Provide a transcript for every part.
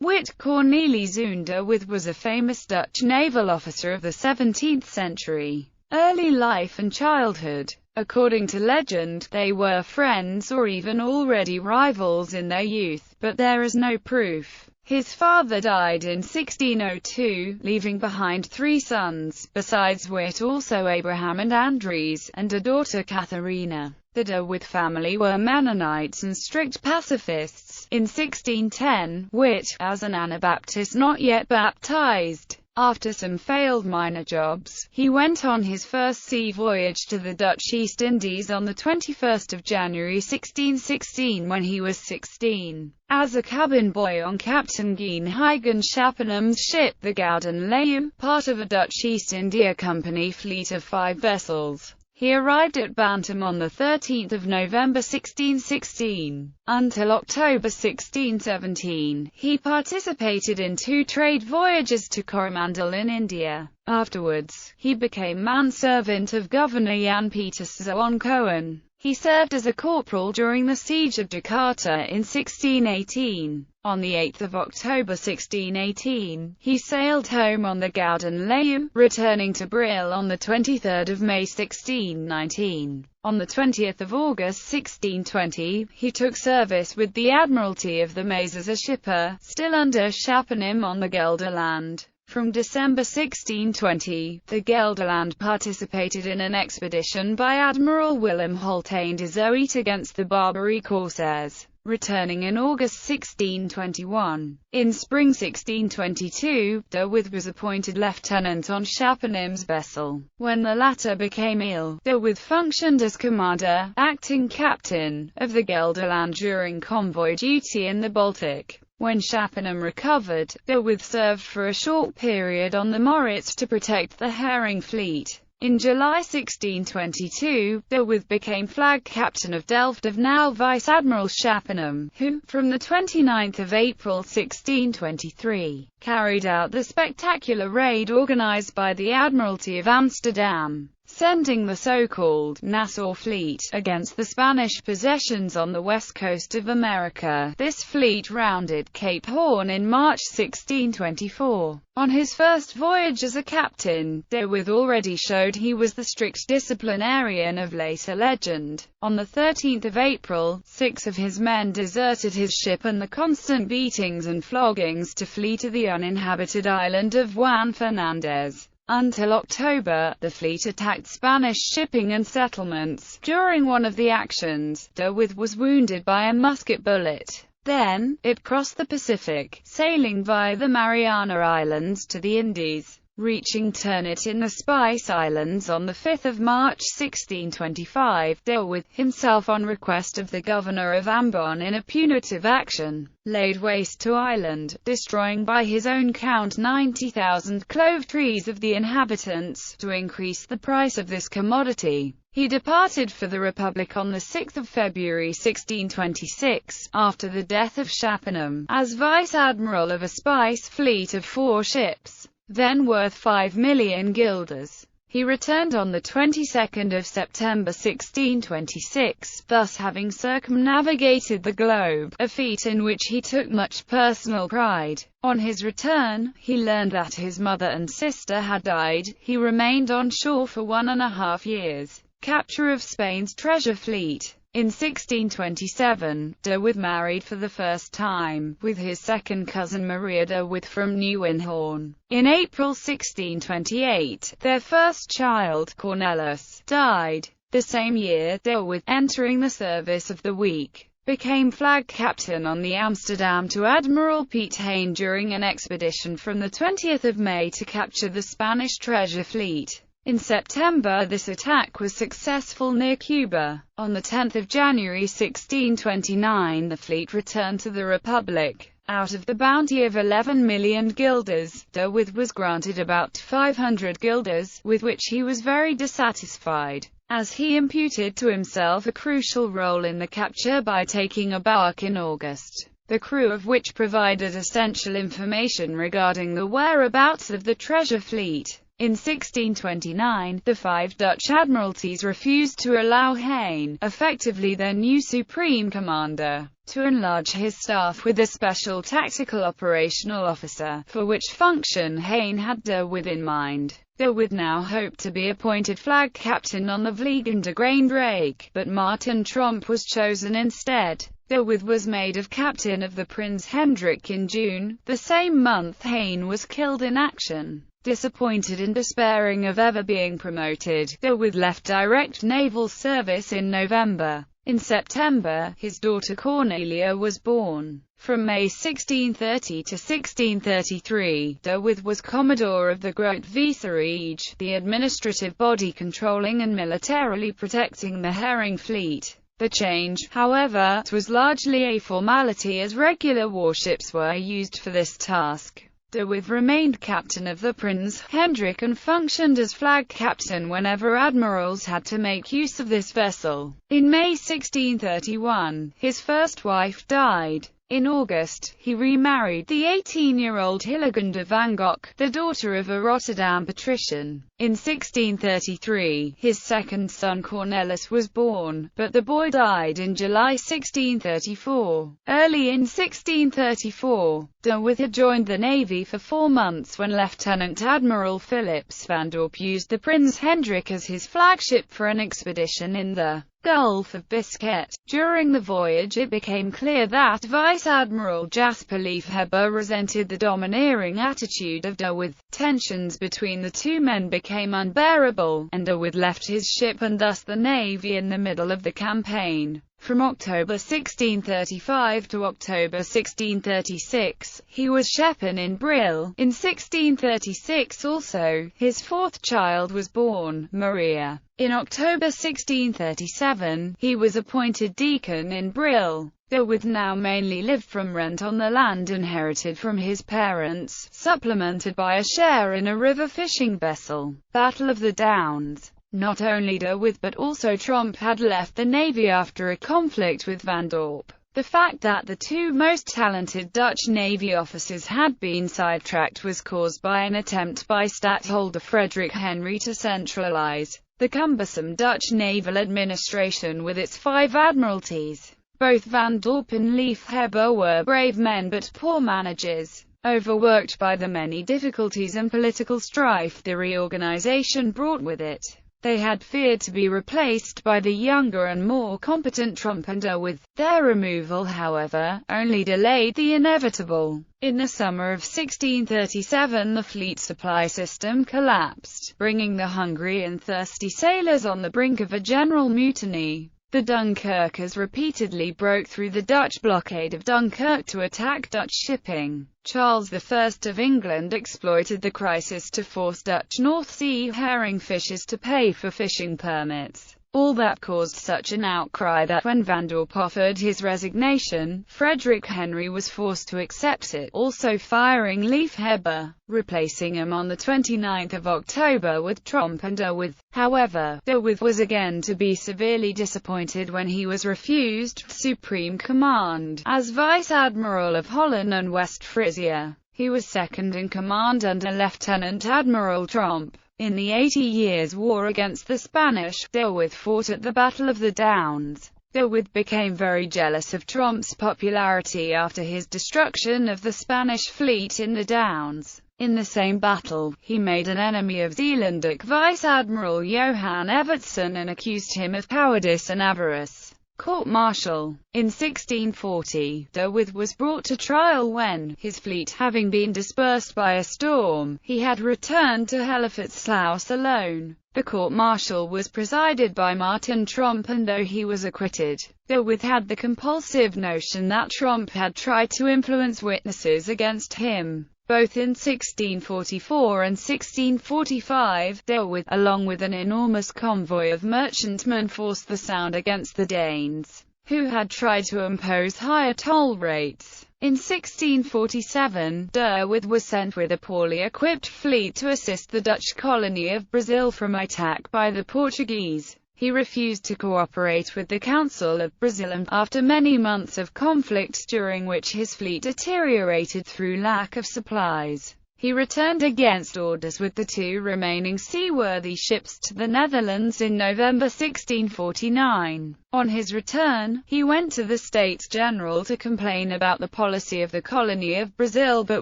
Witte Corneliszoon de With was a famous Dutch naval officer of the 17th century. Early life and childhood. According to legend, they were friends or even already rivals in their youth, but there is no proof. His father died in 1602, leaving behind 3 sons, besides Witte also Abraham and Andries, and a daughter Catharina. The de With family were Mennonites and strict pacifists. In 1610, Witte, as an Anabaptist not yet baptized, after some failed minor jobs, he went on his first sea voyage to the Dutch East Indies on the 21st of January 1616 when he was 16. As a cabin boy on Captain Geen Huygens Schappenham's ship the Gouden Leeuw, part of a Dutch East India Company fleet of 5 vessels. He arrived at Bantam on 13 November 1616. Until October 1617, he participated in 2 trade voyages to Coromandel in India. Afterwards, he became manservant of Governor Jan Pieterszoon Cohen. He served as a corporal during the siege of Jakarta in 1618. On 8 October 1618, he sailed home on the Gouden Leeuw, returning to Brill on 23 May 1619. On 20 August 1620, he took service with the Admiralty of the Maas as a shipper, still under Schappenham on the Gelderland. From December 1620, the Gelderland participated in an expedition by Admiral Willem Holtein de Zoet against the Barbary corsairs, returning in August 1621. In spring 1622, de With was appointed lieutenant on Schappenham's vessel. When the latter became ill, de With functioned as commander, acting captain, of the Gelderland during convoy duty in the Baltic. When Schappenham recovered, de With served for a short period on the Maurits to protect the herring fleet. In July 1622, de With became flag captain of Delft of now Vice Admiral Schappenham, who, from 29 April 1623, carried out the spectacular raid organized by the Admiralty of Amsterdam, sending the so-called Nassau fleet against the Spanish possessions on the west coast of America. This fleet rounded Cape Horn in March 1624. On his first voyage as a captain, de With already showed he was the strict disciplinarian of later legend. On 13 April, 6 of his men deserted his ship, and the constant beatings and floggings to flee to the uninhabited island of Juan Fernandez. Until October, the fleet attacked Spanish shipping and settlements. During one of the actions, de With was wounded by a musket bullet. Then, it crossed the Pacific, sailing via the Mariana Islands to the Indies, reaching Ternate in the Spice Islands on 5 March 1625. De With, himself on request of the governor of Ambon in a punitive action, laid waste to island, destroying by his own count 90,000 clove trees of the inhabitants, to increase the price of this commodity. He departed for the Republic on 6 February 1626, after the death of Schappenham, as vice-admiral of a spice fleet of 4 ships, then worth 5 million guilders. He returned on the 22nd of September 1626, thus having circumnavigated the globe, a feat in which he took much personal pride. On his return, he learned that his mother and sister had died. He remained on shore for 1.5 years. Capture of Spain's treasure fleet. In 1627, de With married for the first time, with his second cousin Maria de With from Nieuwenhorn. In April 1628, their first child, Cornelis, died. The same year, de With, entering the service of the week, became flag captain on the Amsterdam to Admiral Piet Hein during an expedition from the 20th of May to capture the Spanish treasure fleet. In September, this attack was successful near Cuba. On 10 January 1629, the fleet returned to the Republic. Out of the bounty of 11 million guilders, de With was granted about 500 guilders, with which he was very dissatisfied, as he imputed to himself a crucial role in the capture by taking a bark in August, the crew of which provided essential information regarding the whereabouts of the treasure fleet. In 1629, the 5 Dutch admiralties refused to allow Hein, effectively their new supreme commander, to enlarge his staff with a special tactical operational officer, for which function Heine had De With in mind. De With now hoped to be appointed flag captain on the Vliegende Graindrake, but Martin Tromp was chosen instead. De With was made of captain of the Prins Hendrik in June. The same month Heine was killed in action. Disappointed and despairing of ever being promoted, De With left direct naval service in November. In September, his daughter Cornelia was born. From May 1630 to 1633, De With was Commodore of the Groot Viceroy, the administrative body controlling and militarily protecting the herring fleet. The change, however, was largely a formality as regular warships were used for this task. De With remained captain of the Prins Hendrik and functioned as flag captain whenever admirals had to make use of this vessel. In May 1631, his first wife died. In August, he remarried the 18-year-old Hillegende van Gogh, the daughter of a Rotterdam patrician. In 1633, his second son Cornelis was born, but the boy died in July 1634. Early in 1634, De With had joined the navy for 4 months when Lieutenant Admiral Philips van Dorp used the Prins Hendrik as his flagship for an expedition in the Gulf of Biscay. During the voyage it became clear that Vice Admiral Jasper Liefhebber resented the domineering attitude of De With. Tensions between the two men became unbearable, and De With left his ship and thus the navy in the middle of the campaign. From October 1635 to October 1636, he was Schepen in Brill. In 1636 also, his fourth child was born, Maria. In October 1637, he was appointed deacon in Brill. De With now mainly lived from rent on the land inherited from his parents, supplemented by a share in a river fishing vessel. Battle of the Downs. Not only De With but also Tromp had left the navy after a conflict with Van Dorp. The fact that the two most talented Dutch navy officers had been sidetracked was caused by an attempt by Stadtholder Frederick Henry to centralize the cumbersome Dutch naval administration with its 5 admiralties. Both Van Dorp and Liefhebber were brave men but poor managers. Overworked by the many difficulties and political strife the reorganization brought with it, they had feared to be replaced by the younger and more competent Tromp and De With. Their removal, however, only delayed the inevitable. In the summer of 1637 the fleet supply system collapsed, bringing the hungry and thirsty sailors on the brink of a general mutiny. The Dunkirkers repeatedly broke through the Dutch blockade of Dunkirk to attack Dutch shipping. Charles I of England exploited the crisis to force Dutch North Sea herring fishers to pay for fishing permits. All that caused such an outcry that when Van Dorp offered his resignation, Frederick Henry was forced to accept it, also firing Liefhebber, replacing him on the 29th of October with Tromp and De With. However, De With was again to be severely disappointed when he was refused supreme command as Vice Admiral of Holland and West Frisia. He was second in command under Lieutenant Admiral Tromp. In the 80 Years' War against the Spanish, De With fought at the Battle of the Downs. De With became very jealous of Tromp's popularity after his destruction of the Spanish fleet in the Downs. In the same battle, he made an enemy of Zeelandic Vice Admiral Johan Evertsen and accused him of cowardice and avarice. Courtmartial. In 1640, De With was brought to trial when, his fleet having been dispersed by a storm, he had returned to Hellevoetsluis alone. The court-martial was presided by Martin Tromp, and though he was acquitted, De With had the compulsive notion that Tromp had tried to influence witnesses against him. Both in 1644 and 1645, De With, along with an enormous convoy of merchantmen, forced the Sound against the Danes, who had tried to impose higher toll rates. In 1647, De With was sent with a poorly equipped fleet to assist the Dutch colony of Brazil from attack by the Portuguese. He refused to cooperate with the Council of Brazil, and after many months of conflict during which his fleet deteriorated through lack of supplies, He returned against orders with the 2 remaining seaworthy ships to the Netherlands in November 1649. On his return, he went to the States General to complain about the policy of the colony of Brazil, but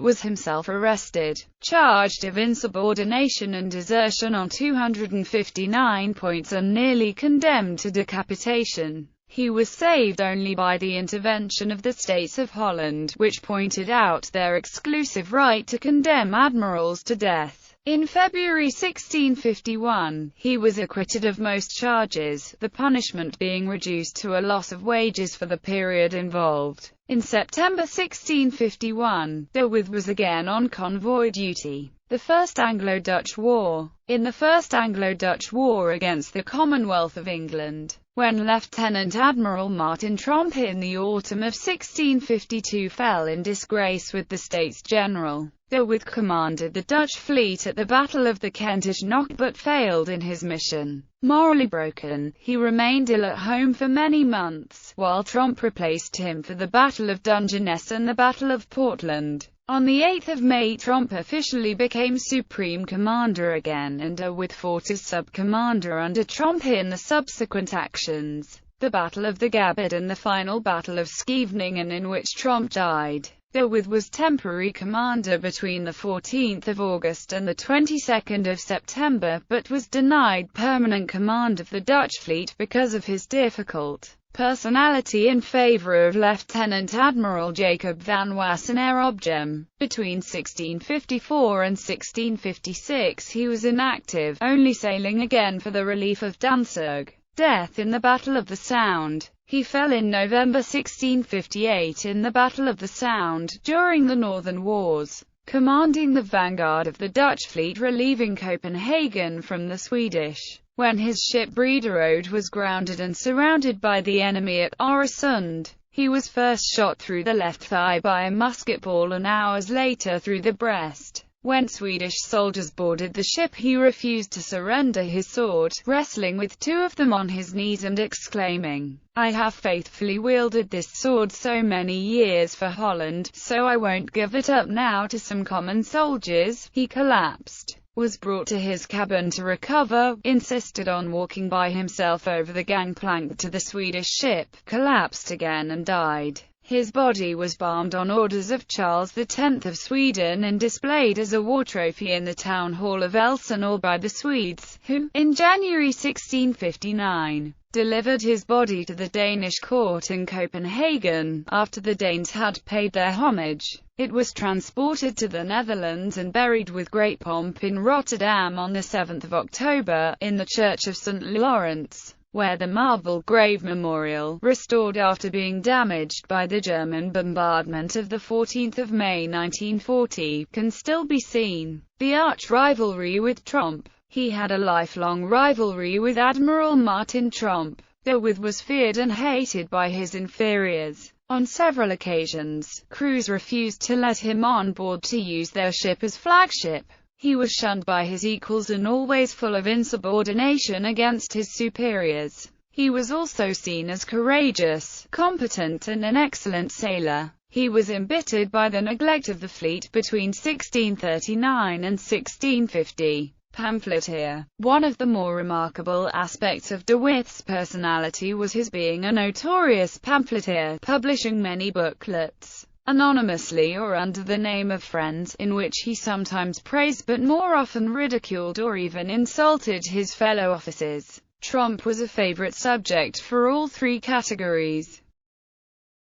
was himself arrested, charged of insubordination and desertion on 259 points and nearly condemned to decapitation. He was saved only by the intervention of the States of Holland, which pointed out their exclusive right to condemn admirals to death. In February 1651, he was acquitted of most charges, the punishment being reduced to a loss of wages for the period involved. In September 1651, de With was again on convoy duty. The First Anglo-Dutch War. In the First Anglo-Dutch War against the Commonwealth of England, when Lieutenant Admiral Martin Tromp in the autumn of 1652 fell in disgrace with the States General, de With commanded the Dutch fleet at the Battle of the Kentish Knock but failed in his mission. Morally broken, he remained ill at home for many months, while Tromp replaced him for the Battle of Dungeness and the Battle of Portland. On 8 May Tromp officially became Supreme Commander again, and de With fought as sub-commander under Tromp in the subsequent actions, the Battle of the Gabbard and the final Battle of Scheveningen, in which Tromp died. De With was temporary commander between the 14th of August and the 22nd of September, but was denied permanent command of the Dutch fleet because of his difficult personality in favor of Lieutenant Admiral Jacob van Wassenaer-Oegem. Between 1654 and 1656 he was inactive, only sailing again for the relief of Danzig. Death in the Battle of the Sound. He fell in November 1658 in the Battle of the Sound, during the Northern Wars, commanding the vanguard of the Dutch fleet relieving Copenhagen from the Swedish. When his ship Brederode was grounded and surrounded by the enemy at Øresund, he was first shot through the left thigh by a musket ball and hours later through the breast. When Swedish soldiers boarded the ship, he refused to surrender his sword, wrestling with 2 of them on his knees and exclaiming, "I have faithfully wielded this sword so many years for Holland, so I won't give it up now to some common soldiers." He collapsed, was brought to his cabin to recover, insisted on walking by himself over the gangplank to the Swedish ship, collapsed again and died. His body was balmed on orders of Charles X of Sweden and displayed as a war trophy in the town hall of Elsinore by the Swedes, who, in January 1659, delivered his body to the Danish court in Copenhagen. After the Danes had paid their homage, it was transported to the Netherlands and buried with great pomp in Rotterdam on the 7th of October, in the Church of St. Lawrence, where the marble grave memorial, restored after being damaged by the German bombardment of the 14th of May 1940, can still be seen. The arch-rivalry with Tromp. He had a lifelong rivalry with Admiral Martin Tromp. De With was feared and hated by his inferiors. On several occasions, crews refused to let him on board to use their ship as flagship. He was shunned by his equals and always full of insubordination against his superiors. He was also seen as courageous, competent and an excellent sailor. He was embittered by the neglect of the fleet between 1639 and 1650. Pamphleteer. One of the more remarkable aspects of de With's personality was his being a notorious pamphleteer, publishing many booklets, anonymously or under the name of friends, in which he sometimes praised but more often ridiculed or even insulted his fellow officers. Tromp was a favorite subject for all 3 categories.